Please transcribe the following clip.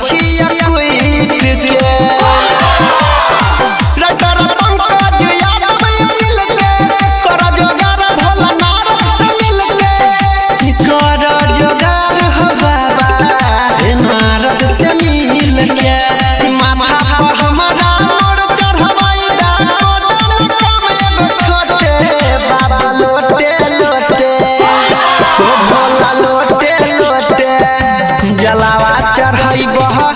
छिया क्विट के रटर पंकज यादव मिल के कर जोगार भोला नारद से मिल के कर जोगार हो बाबा नारद से मिल के माथा पर हमरा मोर चढ़वाई दा कोदन कम एगो छोटे बाबा लोटे लोटे ओ भोला लोटे लोटे जलावा चढ़ाई बहा